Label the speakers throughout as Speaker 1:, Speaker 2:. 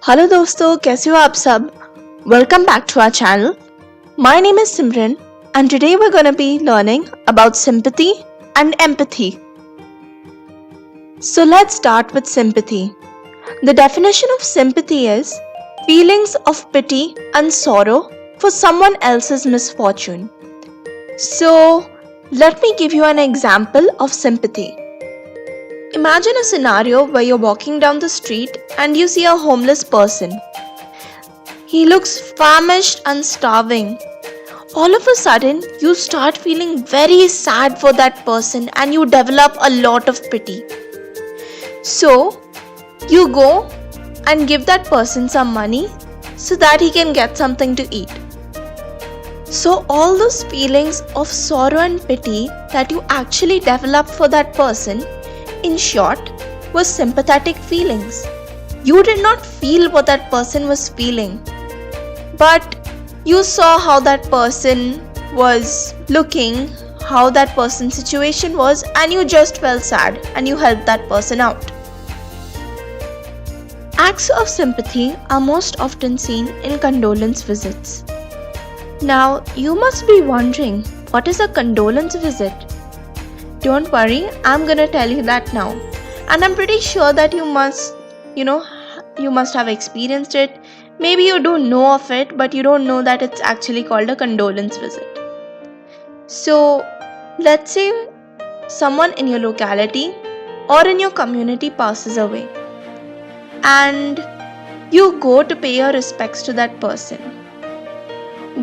Speaker 1: Hello दोस्तों, कैसे हो आप सब? Welcome back to our channel. My name is Simran and today we're going to be learning about sympathy and empathy. So let's start with sympathy. The definition of sympathy is feelings of pity and sorrow for someone else's misfortune. So let me give you an example of sympathy. Imagine a scenario where you're walking down the street and you see a homeless person. He looks famished and starving. All of a sudden, you start feeling very sad for that person and you develop a lot of pity. So, you go and give that person some money so that he can get something to eat. So, all those feelings of sorrow and pity that you actually develop for that person, in short, was sympathetic feelings. You did not feel what that person was feeling, but you saw how that person was looking, how that person's situation was, and you just felt sad and you helped that person out. Acts of sympathy are most often seen in condolence visits. Now, you must be wondering, what is a condolence visit? Don't worry, I'm gonna tell you that now. And I'm pretty sure that you must have experienced it. Maybe you do know of it, but you don't know that it's actually called a condolence visit. So, let's say someone in your locality or in your community passes away, and you go to pay your respects to that person.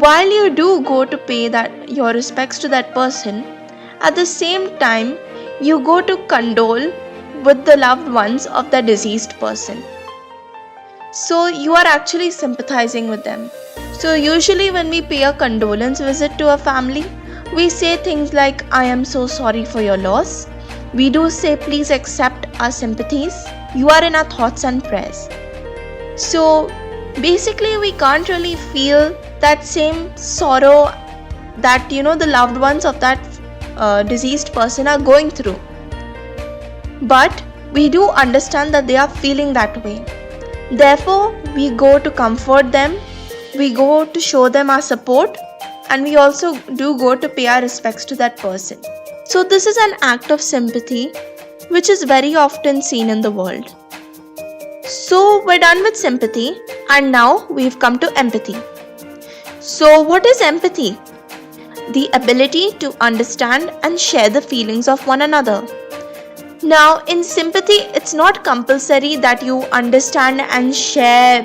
Speaker 1: While you do go to pay your respects to that person, at the same time, you go to condole with the loved ones of the deceased person. So you are actually sympathizing with them. So usually when we pay a condolence visit to a family, we say things like, I am so sorry for your loss. We do say, please accept our sympathies. You are in our thoughts and prayers. So basically we can't really feel that same sorrow that the loved ones of that deceased person are going through. But we do understand that they are feeling that way. Therefore, we go to comfort them, we go to show them our support, and we also do go to pay our respects to that person. So this is an act of sympathy which is very often seen in the world. So we're done with sympathy and now we've come to empathy. So what is empathy? The ability to understand and share the feelings of one another. Now, in sympathy, it's not compulsory that you understand and share,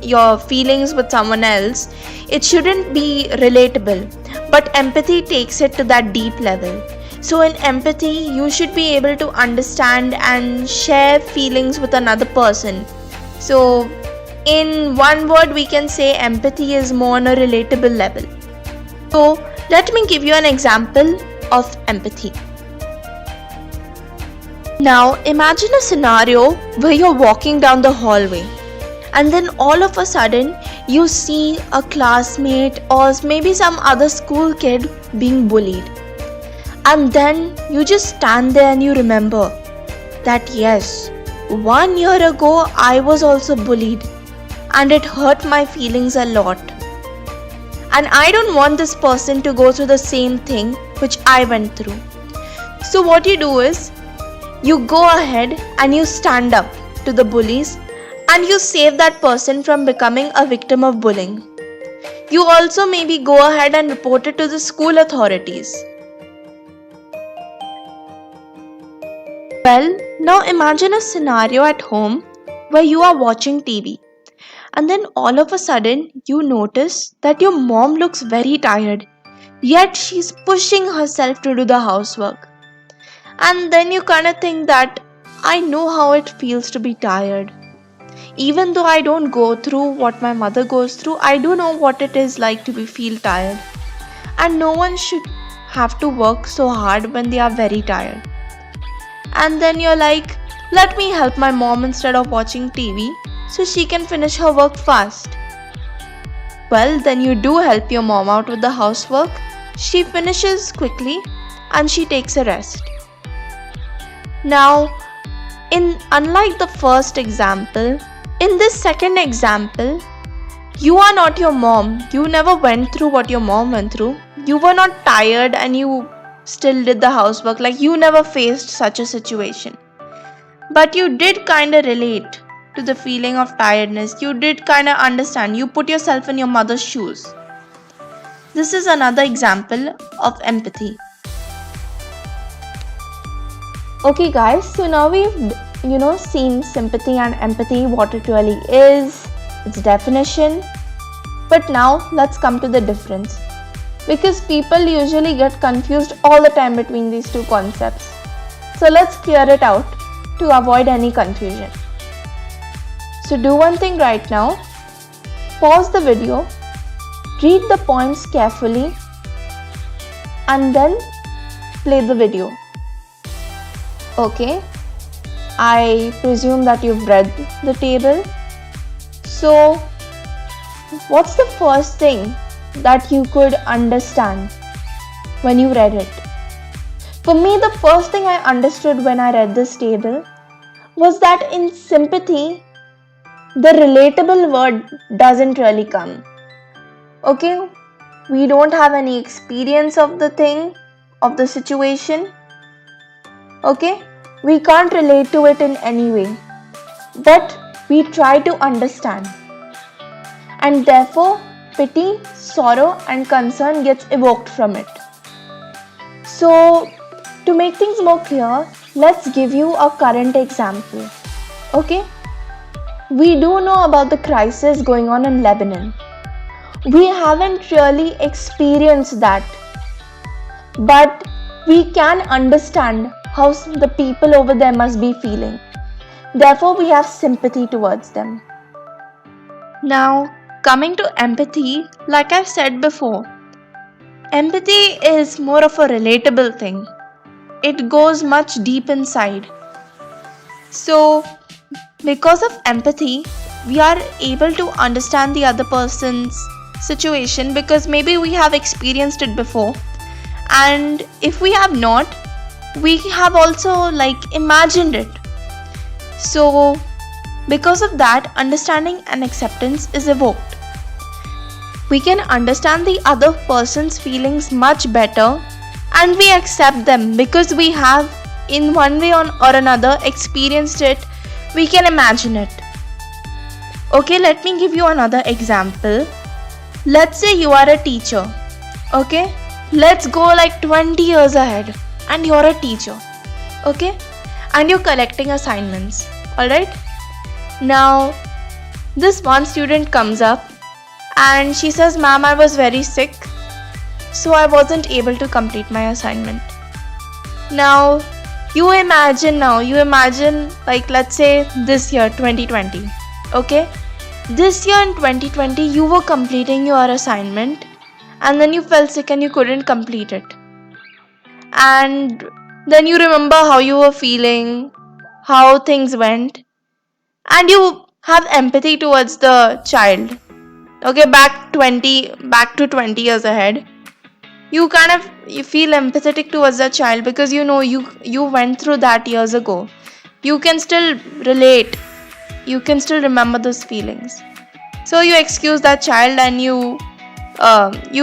Speaker 1: your feelings with someone else. It shouldn't be relatable, but empathy takes it to that deep level. So, in empathy, you should be able to understand and share feelings with another person. So, in one word, we can say empathy is more on a relatable level. So, let me give you an example of empathy. Now, imagine a scenario where you're walking down the hallway and then all of a sudden you see a classmate or maybe some other school kid being bullied. And then you just stand there and you remember that yes, 1 year ago I was also bullied. And it hurt my feelings a lot. And I don't want this person to go through the same thing which I went through. So what you do is, you go ahead and you stand up to the bullies and you save that person from becoming a victim of bullying. You also maybe go ahead and report it to the school authorities. Well, now imagine a scenario at home where you are watching TV. And then all of a sudden, you notice that your mom looks very tired, yet she's pushing herself to do the housework. And then you kind of think that, I know how it feels to be tired. Even though I don't go through what my mother goes through, I do know what it is like to feel tired. And no one should have to work so hard when they are very tired. And then you're like, let me help my mom instead of watching TV. So she can finish her work fast. Well, then you do help your mom out with the housework. She finishes quickly and she takes a rest. Now, Unlike the first example, in this second example, you are not your mom. You never went through what your mom went through. You were not tired and you still did the housework. Like, you never faced such a situation. But you did kind of relate to the feeling of tiredness. You did kind of understand. You put yourself in your mother's shoes. This is another example of empathy. Okay guys, so now we've seen sympathy and empathy, what it really is, its definition. But now let's come to the difference, because people usually get confused all the time between these two concepts. So let's clear it out to avoid any confusion. So do one thing right now, pause the video, read the points carefully, and then play the video. Okay, I presume that you've read the table. So, what's the first thing that you could understand when you read it? For me, the first thing I understood when I read this table was that in sympathy, the relatable word doesn't really come. Okay, we don't have any experience of the thing, of the situation. Okay, we can't relate to it in any way, but we try to understand, and therefore pity, sorrow and concern gets evoked from it. So to make things more clear, let's give you a current example. Okay, we do know about the crisis going on in Lebanon. We haven't really experienced that, but we can understand how the people over there must be feeling. Therefore, we have sympathy towards them. Now, coming to empathy, like I've said before, empathy is more of a relatable thing. It goes much deep inside. So, because of empathy, we are able to understand the other person's situation because maybe we have experienced it before. And if we have not, we have also imagined it. So because of that, understanding and acceptance is evoked. We can understand the other person's feelings much better and we accept them because we have in one way or another experienced it. We can imagine it. Okay, let me give you another example. Let's say you are a teacher. Okay, let's go 20 years ahead. And you're a teacher, okay, and you're collecting assignments. Alright, now this one student comes up and she says, ma'am, I was very sick, so I wasn't able to complete my assignment. Now you imagine let's say this year 2020. Okay, this year in 2020 you were completing your assignment and then you felt sick and you couldn't complete it. And then you remember how you were feeling, how things went, and you have empathy towards the child. Okay, back to 20 years ahead. You feel empathetic towards the child because you went through that years ago. You can still relate. You can still remember those feelings. So you excuse that child and you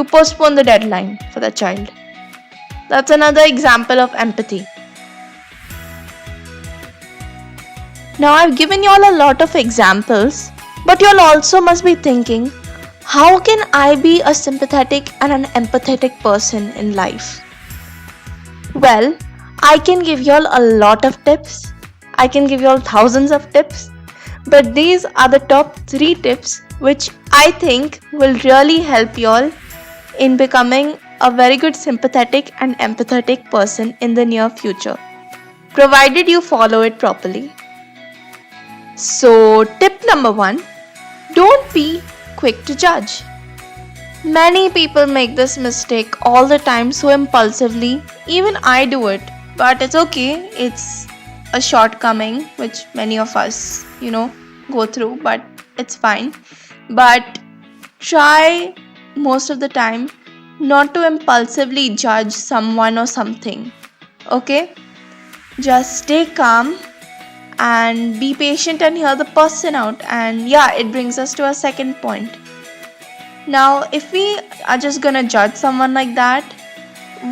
Speaker 1: postpone the deadline for the child. That's another example of empathy. Now I've given you all a lot of examples, but you all also must be thinking, how can I be a sympathetic and an empathetic person in life? Well, I can give you all a lot of tips. I can give you all thousands of tips, but these are the top 3 tips which I think will really help you all in becoming a very good sympathetic and empathetic person in the near future, provided you follow it properly. So, tip number 1, don't be quick to judge. Many people make this mistake all the time so impulsively. Even I do it, but it's okay. It's a shortcoming which many of us, go through, but it's fine. But try most of the time not to impulsively judge someone or something. Okay? Just stay calm and be patient and hear the person out. And yeah, it brings us to our second point. Now, if we are just gonna judge someone like that,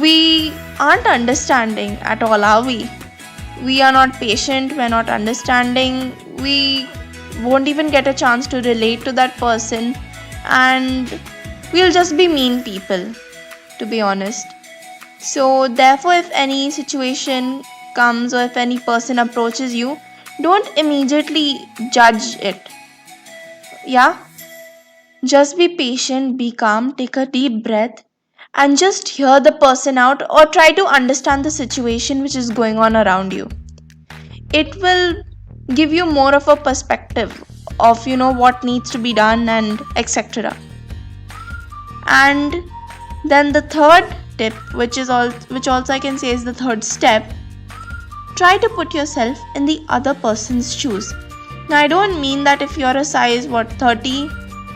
Speaker 1: we aren't understanding at all, are we? We are not patient, we're not understanding, we won't even get a chance to relate to that person, and we'll just be mean people, to be honest. So, therefore, if any situation comes or if any person approaches you, don't immediately judge it. Yeah? Just be patient, be calm, take a deep breath, and just hear the person out or try to understand the situation which is going on around you. It will give you more of a perspective of what needs to be done and etc. And then the third tip, which also I can say is the third step, try to put yourself in the other person's shoes. Now, I don't mean that if you're a size 30,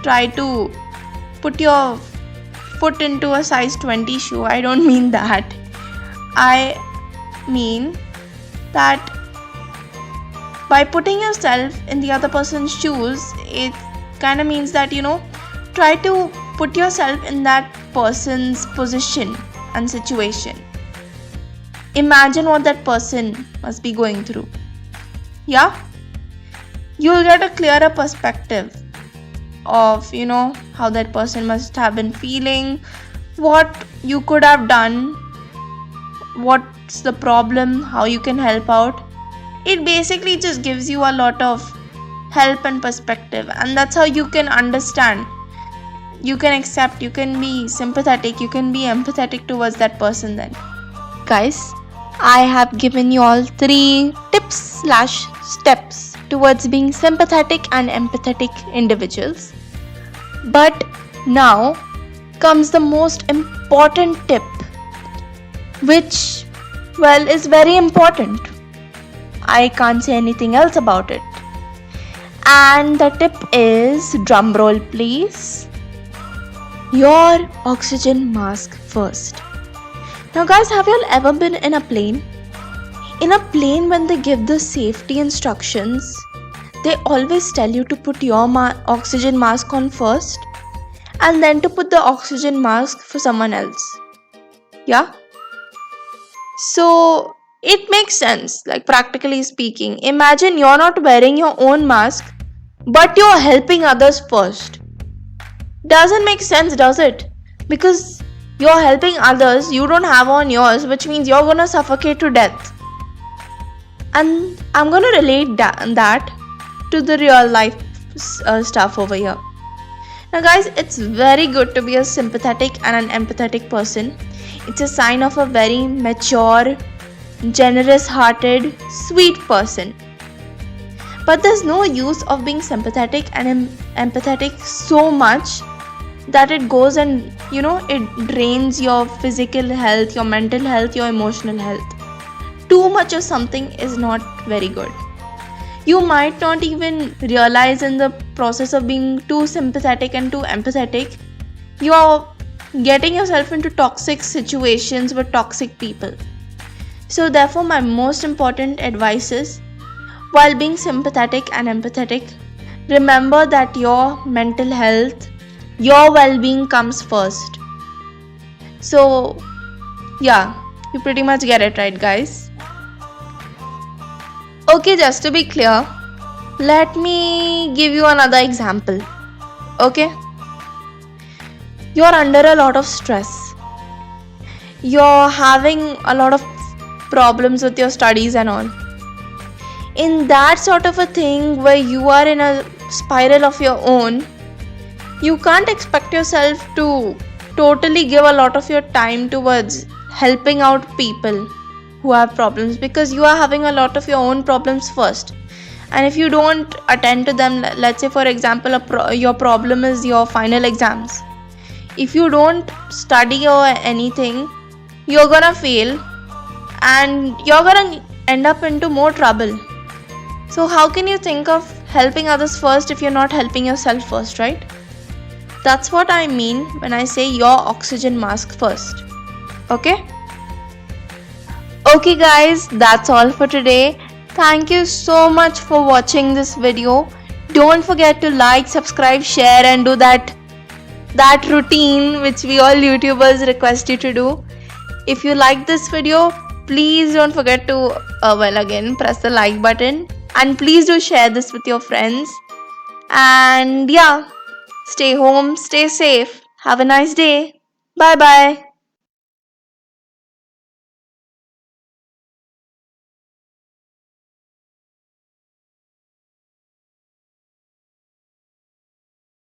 Speaker 1: try to put your foot into a size 20 shoe. I don't mean that. I mean that by putting yourself in the other person's shoes, it kind of means that try to put yourself in that person's position and situation. Imagine what that person must be going through. Yeah? You'll get a clearer perspective of how that person must have been feeling, what you could have done, what's the problem, how you can help out. It basically just gives you a lot of help and perspective, and that's how you can understand, you can accept, you can be sympathetic, you can be empathetic towards that person. Then guys, I have given you all 3 tips/steps towards being sympathetic and empathetic individuals. But now comes the most important tip, which, is very important. I can't say anything else about it. And the tip is, drumroll please, your oxygen mask first. Now guys, have you all ever been in a plane? In a plane, when they give the safety instructions, they always tell you to put your oxygen mask on first and then to put the oxygen mask for someone else. Yeah? So it makes sense, like practically speaking. Imagine you're not wearing your own mask, but you're helping others first. Doesn't make sense, does it? Because you're helping others, you don't have on yours, which means you're gonna suffocate to death. And I'm gonna relate that to the real life stuff over here. Now guys, it's very good to be a sympathetic and an empathetic person. It's a sign of a very mature, generous hearted, sweet person. But there's no use of being sympathetic and empathetic so much that it goes and it drains your physical health, your mental health, your emotional health. Too much of something is not very good. You might not even realize in the process of being too sympathetic and too empathetic, you're getting yourself into toxic situations with toxic people. So therefore, my most important advice is, while being sympathetic and empathetic, remember that your mental health, your well-being comes first. So yeah, you pretty much get it right, guys. Okay, just to be clear, let me give you another example. Okay? You're under a lot of stress. You're having a lot of problems with your studies and all. In that sort of a thing where you are in a spiral of your own, you can't expect yourself to totally give a lot of your time towards helping out people who have problems, because you are having a lot of your own problems first. And if you don't attend to them, let's say for example your problem is your final exams, if you don't study or anything, you're gonna fail and you're gonna end up into more trouble. So how can you think of helping others first if you're not helping yourself first, right? That's what I mean when I say your oxygen mask first. Okay? Okay guys, that's all for today. Thank you so much for watching this video. Don't forget to like, subscribe, share and do that routine which we all YouTubers request you to do. If you like this video, please don't forget to press the like button, and please do share this with your friends. And yeah, stay home, stay safe. Have a nice day. Bye bye.